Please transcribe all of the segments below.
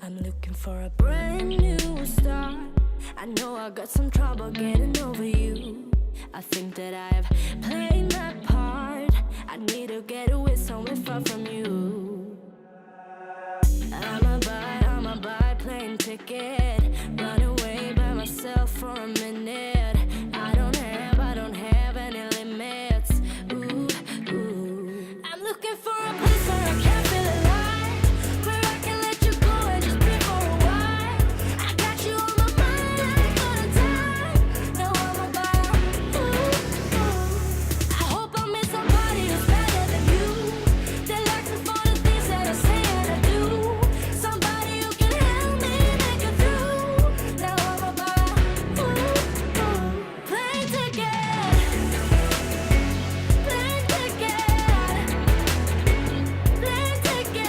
I'm looking for a brand new start. I know I got some trouble getting over you. I think that I've played my part. I need to get away somewhere far from you. I'ma buy plane ticket, run away by myself for a minute. I don't have any limits. Ooh, ooh. I'm looking for a place where I can feel alive, where I can let you go and just be for a while. I got you on my mind all the time. Now I'm about, ooh, ooh. I hope I meet somebody who's better than you, that likes me for the things that I say and I do. Somebody who can help me make it through. Now I'm about, ooh, ooh. Plane ticket, plane ticket, plane ticket.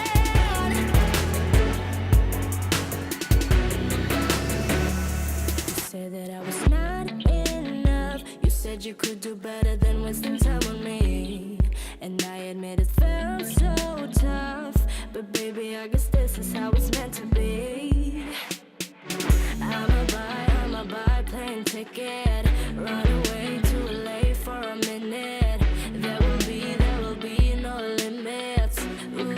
You said that I was not enough. You said you could do better than wasting time on me. And I admit it felt so tough. But baby, I guess this is how it's meant to be. I'ma buy plane ticket, run away to LA for a minute. There will be no limits. Ooh,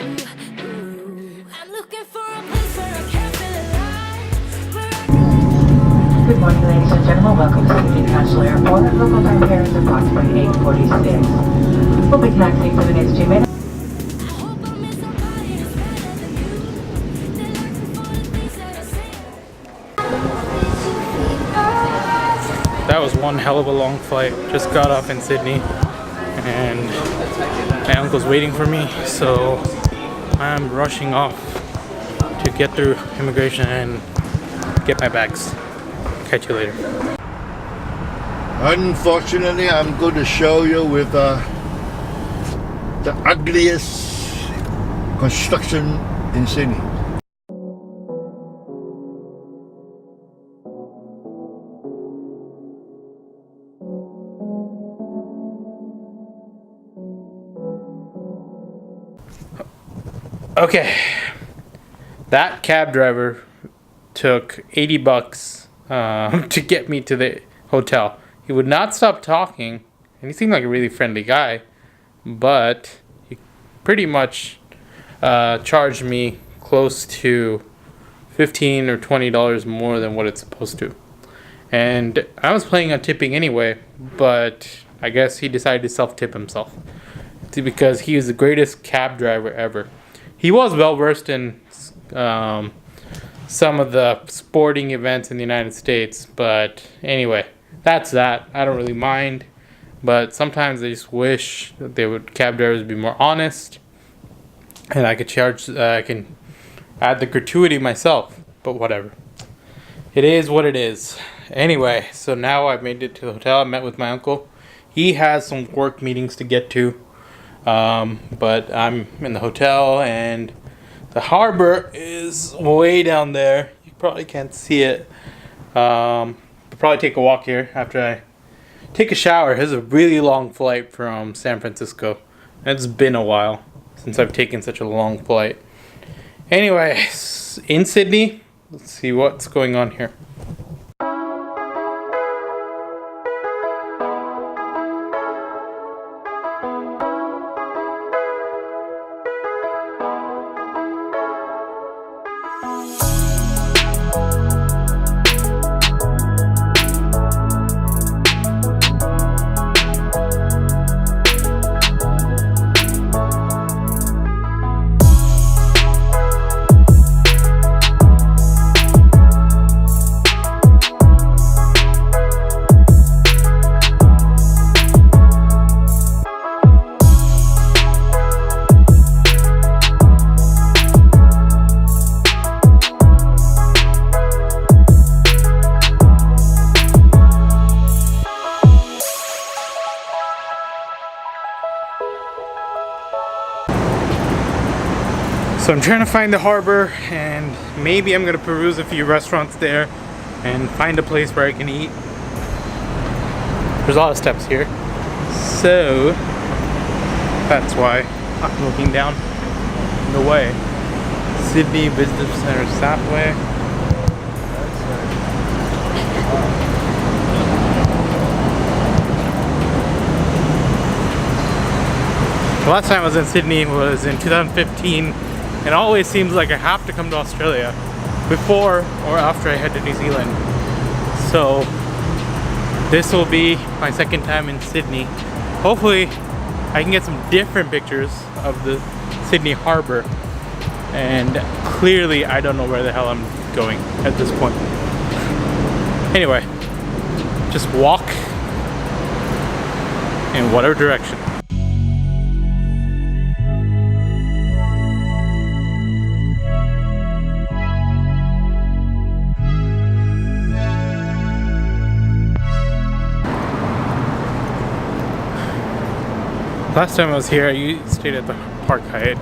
ooh. I'm looking for a place where I can feel alive, where I can. Good morning, ladies and gentlemen. Welcome to Sydney International Airport. Local time here is approximately 8:46. We'll be connecting for the next 2 minutes. I hope I meet somebody who's better than you, that likes me for the things that I say. That was one hell of a long flight. Just got off in Sydney and my uncle's waiting for me, so I'm rushing off to get through immigration and get my bags. Catch you later. Unfortunately, I'm going to show you with the ugliest construction in Sydney. Okay, that cab driver took 80 bucks to get me to the hotel. He would not stop talking, and he seemed like a really friendly guy, but he pretty much charged me close to $15 or $20 more than what it's supposed to. And I was planning on tipping anyway, but I guess he decided to self-tip himself because he was the greatest cab driver ever. He was well versed in some of the sporting events in the United States, but anyway, that's that. I don't really mind, but sometimes I just wish that cab drivers would be more honest, and I can add the gratuity myself. But whatever, it is what it is. Anyway, so now I've made it to the hotel. I met with my uncle. He has some work meetings to get to. But I'm in the hotel and the harbor is way down there. You probably can't see it. I'll probably take a walk here after I take a shower. This is a really long flight from San Francisco. It's been a while since I've taken such a long flight. Anyway, in Sydney, let's see what's going on here. So I'm trying to find the harbor, and maybe I'm gonna peruse a few restaurants there and find a place where I can eat. There's a lot of steps here, so that's why I'm looking down the way. Sydney Business Center Subway. The last time I was in Sydney was in 2015, and it always seems like I have to come to Australia before or after I head to New Zealand. So this will be my second time in Sydney. Hopefully I can get some different pictures of the Sydney Harbor, and clearly I don't know where the hell I'm going at this point. Anyway, just walk in whatever direction. Last time I was here, I stayed at the Park Hyatt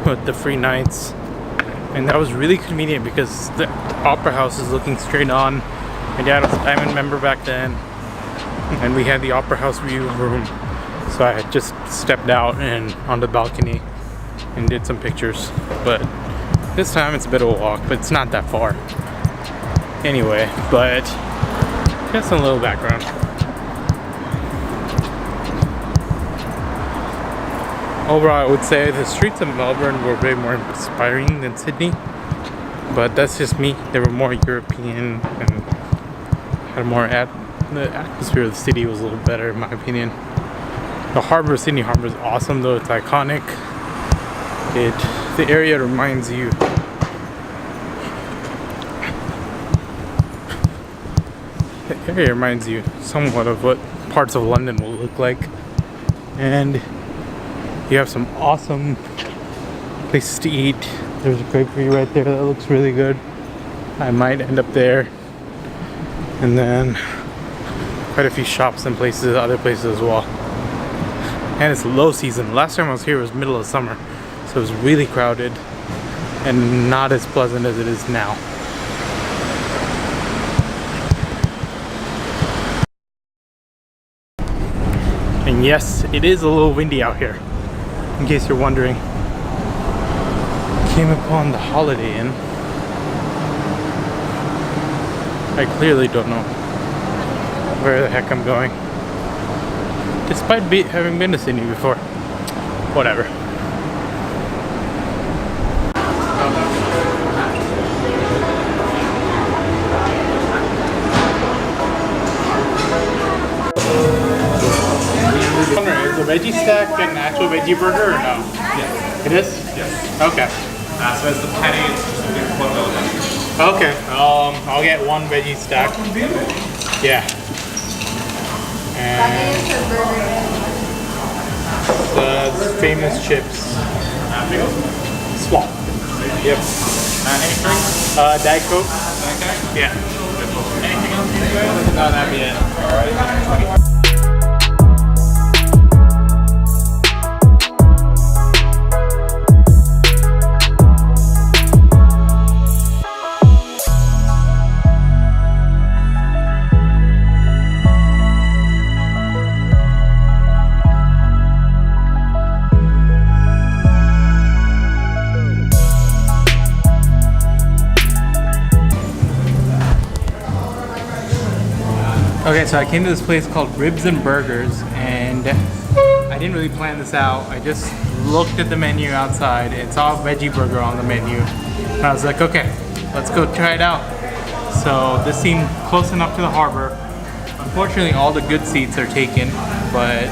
with the free nights, and that was really convenient because the Opera House is looking straight on. My dad was a Diamond member back then, and we had the Opera House view room, so I had just stepped out and on the balcony and did some pictures. But this time it's a bit of a walk, but it's not that far. Anyway, but just a little background. Overall, I would say the streets of Melbourne were way more inspiring than Sydney, but that's just me. They were more European and had more the atmosphere of the city was a little better in my opinion. The harbor, Sydney Harbor, is awesome though. It's iconic. The area reminds you somewhat of what parts of London will look like, and you have some awesome places to eat. There's a grapery right there that looks really good. I might end up there. And then quite a few shops and places, other places as well. And it's low season. Last time I was here was middle of summer, so it was really crowded and not as pleasant as it is now. And yes, it is a little windy out here. In case you're wondering, came upon the Holiday Inn. I clearly don't know where the heck I'm going, despite having been to Sydney before. Whatever. Is the veggie stack an actual veggie burger or no? Yes. It is? Yes. Okay. So it's the patty, it's just $1. Okay. I'll get one veggie stack. Yeah. And the famous chips. Swap. Yep. Any drinks? Diet Coke. Okay. Yeah. Anything else? No, that'd be it. Alright. Okay, so I came to this place called Ribs and Burgers, and I didn't really plan this out. I just looked at the menu outside and saw a veggie burger on the menu, and I was like, okay, let's go try it out. So this seemed close enough to the harbor. Unfortunately, all the good seats are taken, but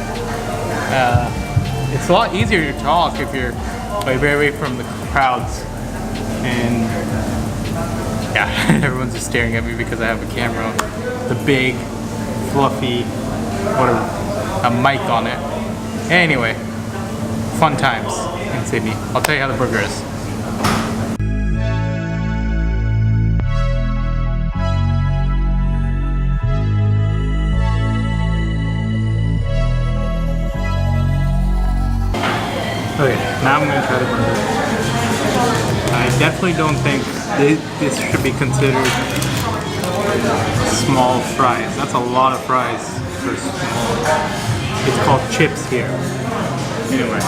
it's a lot easier to talk if you're very away from the crowds. And yeah, everyone's just staring at me because I have a camera, the big, fluffy, a mic on it. Anyway, fun times in Sydney. I'll tell you how the burger is. Okay, now I'm gonna try the burger. I definitely don't think this should be considered small fries. That's a lot of fries for small. It's called chips here. Anyway.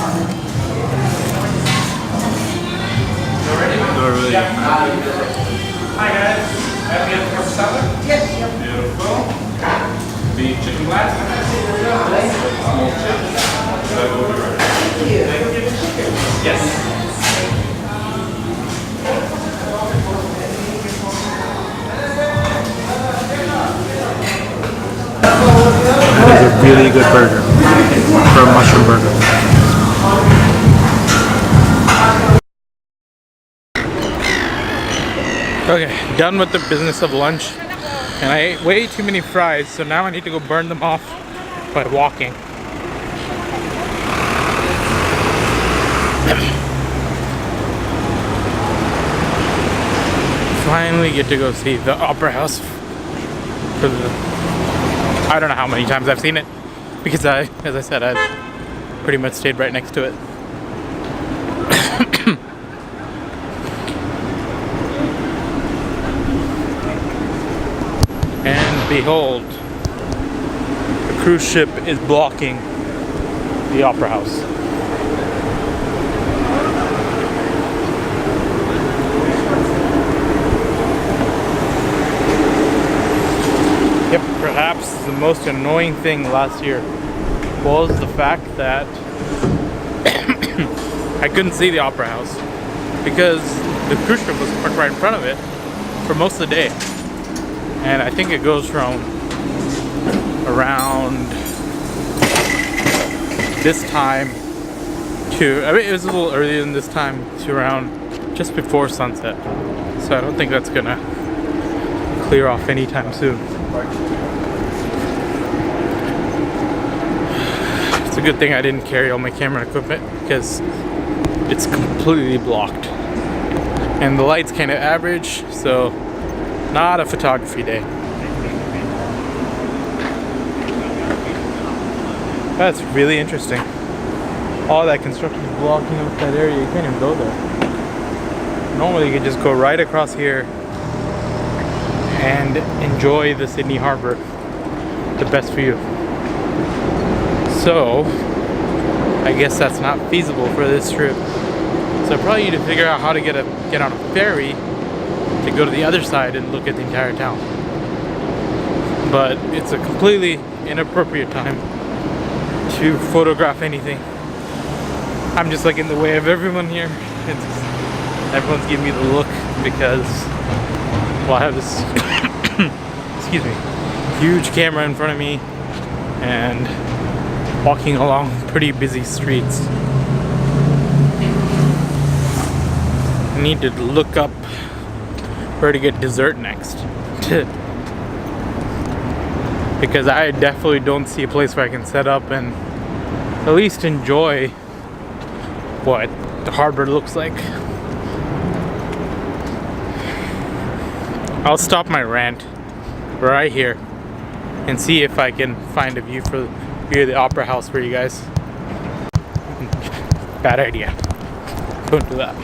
They're really good. Hi guys. Happy to have salad? Yes. Beautiful. Beef chicken blast. Small chips. That will be right. Thank you. Yes. That is a really good burger for a mushroom burger. Okay, done with the business of lunch. And I ate way too many fries, so now I need to go burn them off by walking. Finally get to go see the Opera House for the, I don't know how many times I've seen it, because as I said, I've pretty much stayed right next to it. And behold, the cruise ship is blocking the Opera House. Yep, perhaps the most annoying thing last year was the fact that I couldn't see the Opera House because the cruise ship was parked right in front of it for most of the day. And I think it goes from around this time to, I mean, it was a little earlier than this time, to around just before sunset. So I don't think that's gonna clear off anytime soon. It's a good thing I didn't carry all my camera equipment because it's completely blocked. And the light's kind of average, so not a photography day. That's really interesting. All that construction is blocking up that area. You can't even go there. Normally you can just go right across here and enjoy the Sydney Harbor, the best view. So I guess that's not feasible for this trip. So I probably need to figure out how to get on a ferry to go to the other side and look at the entire town. But it's a completely inappropriate time to photograph anything. I'm just like in the way of everyone here. Everyone's giving me the look because, well, I have this excuse me, huge camera in front of me and walking along pretty busy streets. I need to look up where to get dessert next. Because I definitely don't see a place where I can set up and at least enjoy what the harbor looks like. I'll stop my rant right here and see if I can find a view of the Opera House for you guys. Bad idea. Don't do that.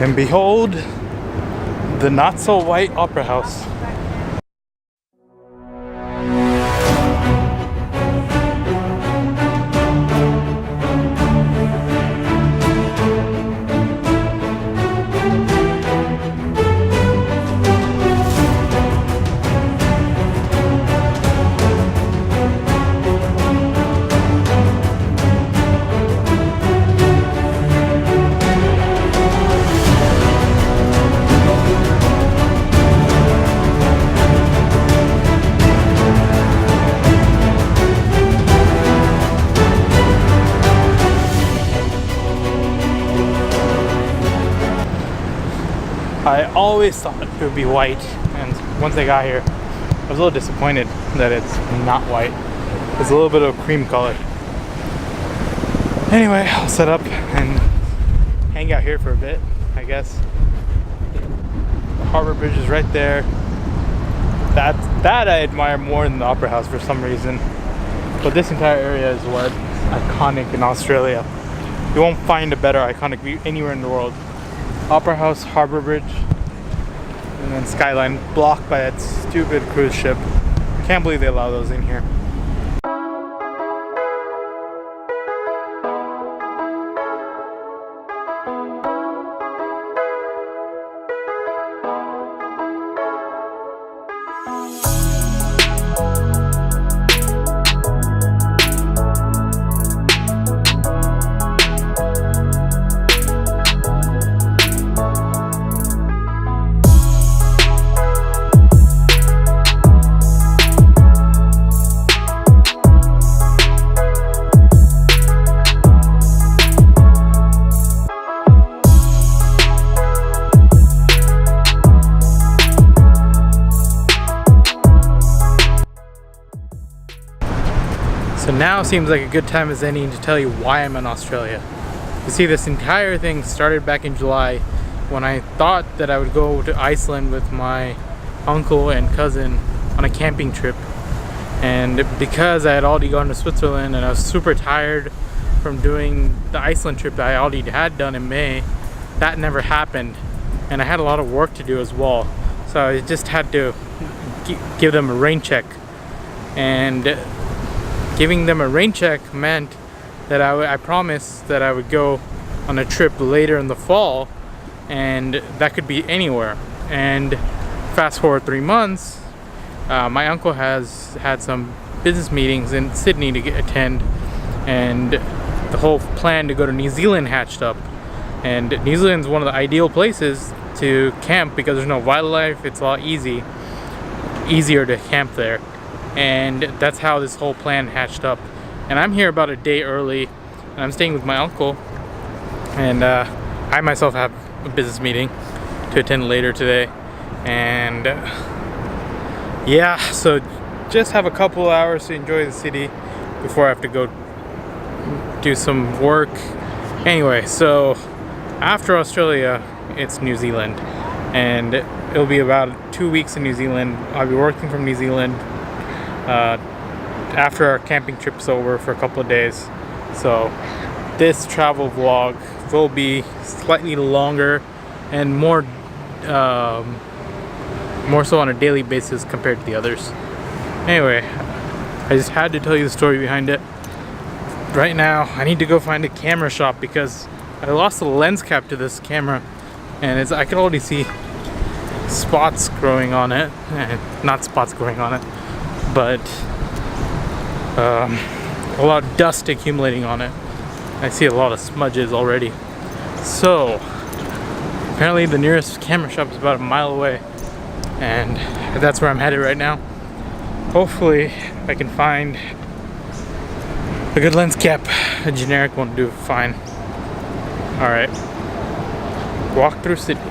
And behold, the not so white Opera House. I always thought it would be white, and once I got here, I was a little disappointed that it's not white. It's a little bit of a cream color. Anyway, I'll set up and hang out here for a bit, I guess. The Harbor Bridge is right there. That I admire more than the Opera House for some reason. But this entire area is what's iconic in Australia. You won't find a better iconic view anywhere in the world. Opera House, Harbor Bridge, and then skyline blocked by that stupid cruise ship. Can't believe they allow those in here. now seems like a good time as any to tell you why I'm in Australia. You see, this entire thing started back in July when I thought that I would go to Iceland with my uncle and cousin on a camping trip. And because I had already gone to Switzerland and I was super tired from doing the Iceland trip that I already had done in May, that never happened. And I had a lot of work to do as well. So I just had to give them a rain check. And giving them a rain check meant that I promised that I would go on a trip later in the fall, and that could be anywhere. And fast forward 3 months, my uncle has had some business meetings in Sydney to attend, and the whole plan to go to New Zealand hatched up. And New Zealand's one of the ideal places to camp because there's no wildlife. It's a lot easier to camp there, and that's how this whole plan hatched up. And I'm here about a day early, and I'm staying with my uncle, and I myself have a business meeting to attend later today. And yeah, so just have a couple hours to enjoy the city before I have to go do some work. Anyway, so after Australia, it's New Zealand, and it'll be about 2 weeks in New Zealand. I'll be working from New Zealand after our camping trip's over for a couple of days. So this travel vlog will be slightly longer and more so on a daily basis compared to the others. Anyway, I just had to tell you the story behind it. Right now, I need to go find a camera shop because I lost the lens cap to this camera, and I can already see spots growing on it. Not spots growing on it, but a lot of dust accumulating on it. I see a lot of smudges already. So apparently the nearest camera shop is about a mile away, and that's where I'm headed right now. Hopefully I can find a good lens cap. A generic one will do fine. Alright, walk through Sydney.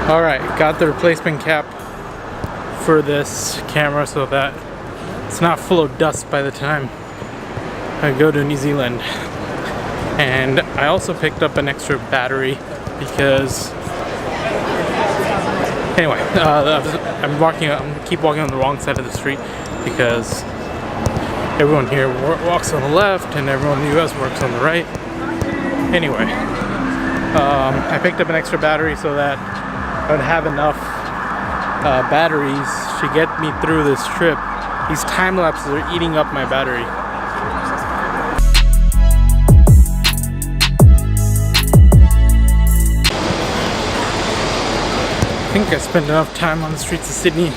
Alright, got the replacement cap for this camera so that it's not full of dust by the time I go to New Zealand. And I also picked up an extra battery because anyway, I'm keep walking on the wrong side of the street because everyone here walks on the left and everyone in the US works on the right. Anyway, I picked up an extra battery so that I would have enough batteries to get me through this trip. These time lapses are eating up my battery. I think I spent enough time on the streets of Sydney,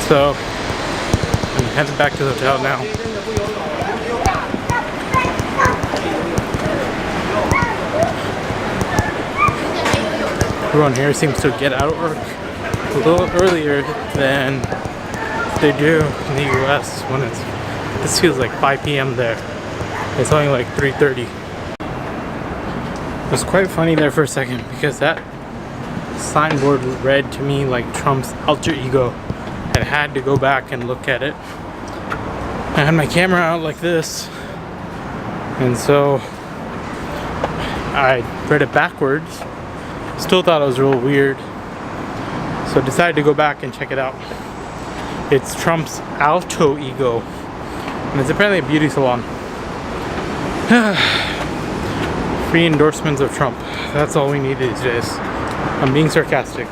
so I'm heading back to the hotel now. everyone here seems to get out of work a little earlier than they do in the US when this feels like 5 p.m. there. It's only like 3:30. It was quite funny there for a second because that signboard read to me like Trump's alter ego. I had to go back and look at it. I had my camera out like this, and so I read it backwards. Still thought it was real weird, so decided to go back and check it out. It's Trump's alto ego, and it's apparently a beauty salon. Free endorsements of Trump. That's all we need these days. I'm being sarcastic.